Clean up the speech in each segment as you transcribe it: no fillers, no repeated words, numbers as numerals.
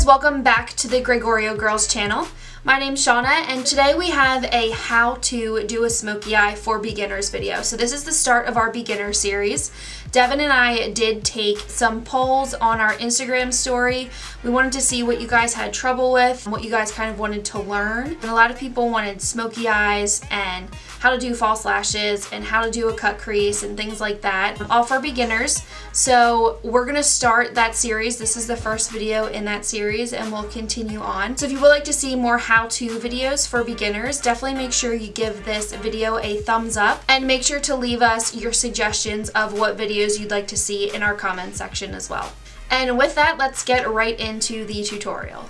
welcome back to the Gregorio Girls channel. My name's Shauna, and today we have a how to do a smoky eye for beginners video. So this is the start of our beginner series. Devin and I did take some polls on our Instagram story. We wanted to see what you guys had trouble with, what you guys kind of wanted to learn. And a lot of people wanted smoky eyes and how to do false lashes and how to do a cut crease and things like that, all for beginners. So we're gonna start that series. This is the first video in that series and we'll continue on. So if you would like to see more how-to videos for beginners, definitely make sure you give this video a thumbs up and make sure to leave us your suggestions of what videos you'd like to see in our comment section as well. And with that, let's get right into the tutorial.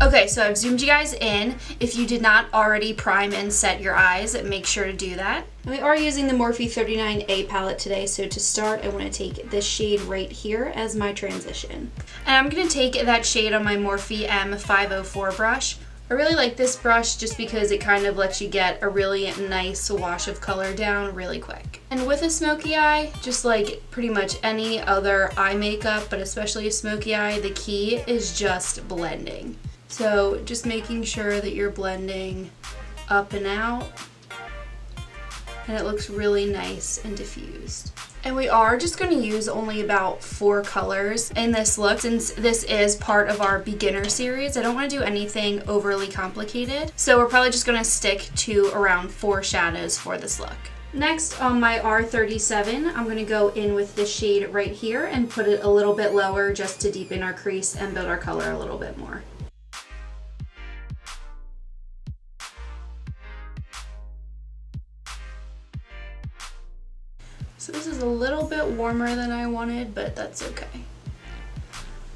Okay, so I've zoomed you guys in. If you did not already prime and set your eyes, make sure to do that. We are using the Morphe 39A palette today, so to start, I want to take this shade right here as my transition. And I'm going to take that shade on my Morphe M504 brush. I really like this brush just because it kind of lets you get a really nice wash of color down really quick. And with a smoky eye, just like pretty much any other eye makeup, but especially a smoky eye, the key is just blending. So just making sure that you're blending up and out, and it looks really nice and diffused. And we are just going to use only about 4 colors in this look since this is part of our beginner series. I don't want to do anything overly complicated, so we're probably just going to stick to around 4 shadows for this look. Next, on my R37, I'm going to go in with this shade right here and put it a little bit lower just to deepen our crease and build our color a little bit more. So this is a little bit warmer than I wanted, but that's okay.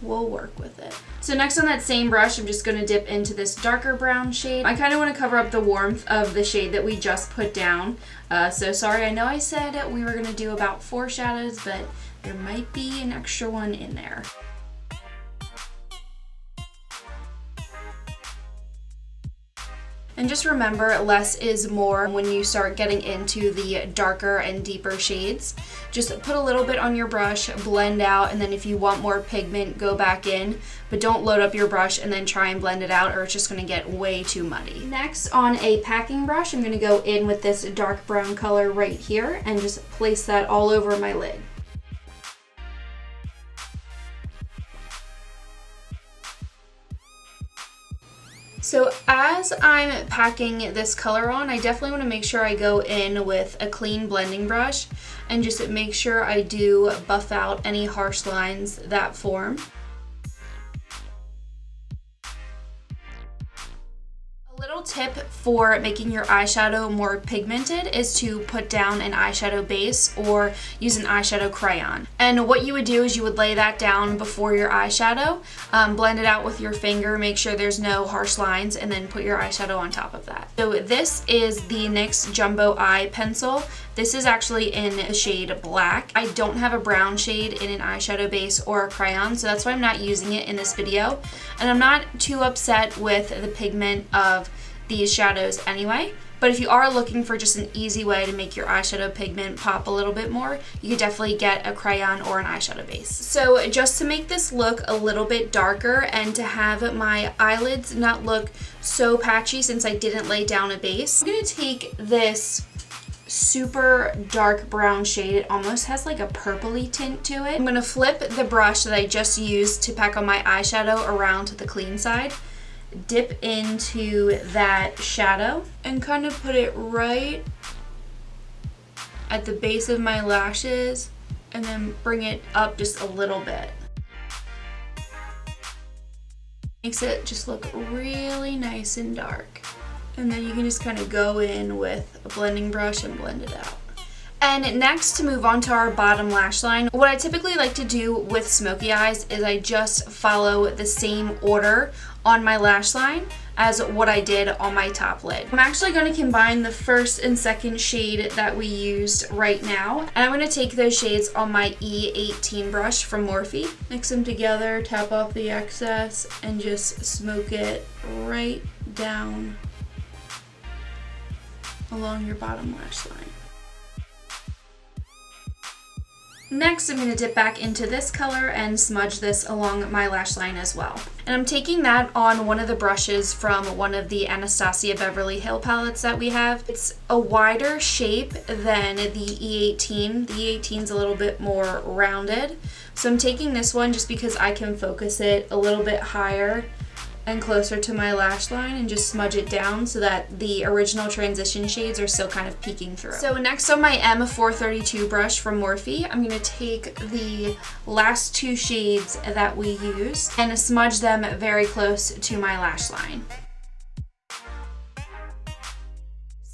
We'll work with it. So next on that same brush, I'm just going to dip into this darker brown shade. I kind of want to cover up the warmth of the shade that we just put down. So sorry, I know I said we were going to do about 4 shadows, but there might be an extra one in there. And just remember, less is more when you start getting into the darker and deeper shades. Just put a little bit on your brush, blend out, and then if you want more pigment, go back in. But don't load up your brush and then try and blend it out, or it's just going to get way too muddy. Next, on a packing brush, I'm going to go in with this dark brown color right here and just place that all over my lid. So as I'm packing this color on, I definitely want to make sure I go in with a clean blending brush and just make sure I do buff out any harsh lines that form. A little tip for making your eyeshadow more pigmented is to put down an eyeshadow base or use an eyeshadow crayon. And what you would do is you would lay that down before your eyeshadow, blend it out with your finger, make sure there's no harsh lines, and then put your eyeshadow on top of that. So this is the NYX Jumbo Eye Pencil. This is actually in a shade black. I don't have a brown shade in an eyeshadow base or a crayon, so that's why I'm not using it in this video. And I'm not too upset with the pigment of these shadows anyway. But if you are looking for just an easy way to make your eyeshadow pigment pop a little bit more, you could definitely get a crayon or an eyeshadow base. So just to make this look a little bit darker and to have my eyelids not look so patchy since I didn't lay down a base, I'm going to take this super dark brown shade. It almost has like a purpley tint to it. I'm going to flip the brush that I just used to pack on my eyeshadow around to the clean side, dip into that shadow, and kind of put it right at the base of my lashes and then bring it up just a little bit. Makes it just look really nice and dark. And then you can just kind of go in with a blending brush and blend it out. And next, to move on to our bottom lash line, what I typically like to do with smoky eyes is I just follow the same order on my lash line. as what I did on my top lid. I'm actually going to combine the first and second shade that we used right now, and I'm going to take those shades on my E18 brush from Morphe. Mix them together, tap off the excess, and just smoke it right down along your bottom lash line. Next, I'm going to dip back into this color and smudge this along my lash line as well. And I'm taking that on one of the brushes from one of the Anastasia Beverly Hills palettes that we have. It's a wider shape than the E18. The E18 is a little bit more rounded. So I'm taking this one just because I can focus it a little bit higher and closer to my lash line and just smudge it down so that the original transition shades are still kind of peeking through. So next on my M432 brush from Morphe, I'm going to take the last two shades that we used and smudge them very close to my lash line.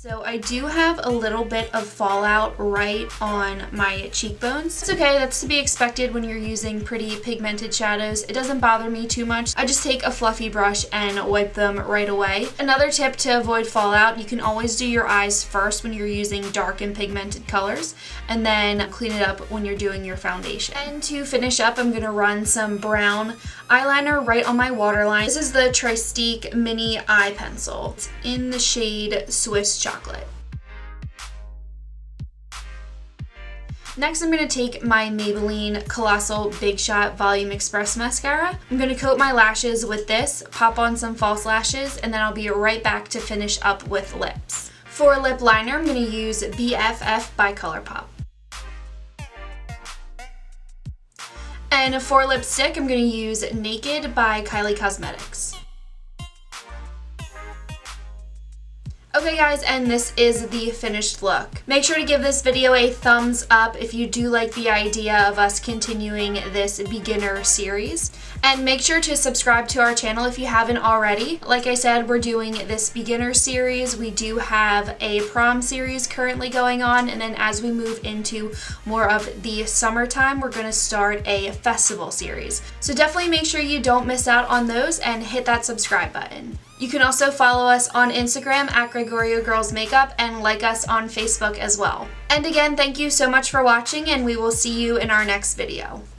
So I do have a little bit of fallout right on my cheekbones. It's okay, that's to be expected when you're using pretty pigmented shadows. It doesn't bother me too much. I just take a fluffy brush and wipe them right away. Another tip to avoid fallout, you can always do your eyes first when you're using dark and pigmented colors, and then clean it up when you're doing your foundation. And to finish up, I'm gonna run some brown eyeliner right on my waterline. This is the Tristique Mini Eye Pencil. It's in the shade Swiss Chocolate. Next, I'm going to take my Maybelline Colossal Big Shot Volume Express Mascara. I'm going to coat my lashes with this, pop on some false lashes, and then I'll be right back to finish up with lips. For lip liner, I'm going to use BFF by ColourPop. And for lipstick, I'm going to use Naked by Kylie Cosmetics. Okay guys, and this is the finished look. Make sure to give this video a thumbs up if you do like the idea of us continuing this beginner series. And make sure to subscribe to our channel if you haven't already. Like I said, we're doing this beginner series. We do have a prom series currently going on, and then as we move into more of the summertime, we're going to start a festival series. So definitely make sure you don't miss out on those and hit that subscribe button. You can also follow us on Instagram at Gregorio Girls Makeup and like us on Facebook as well. And again, thank you so much for watching, and we will see you in our next video.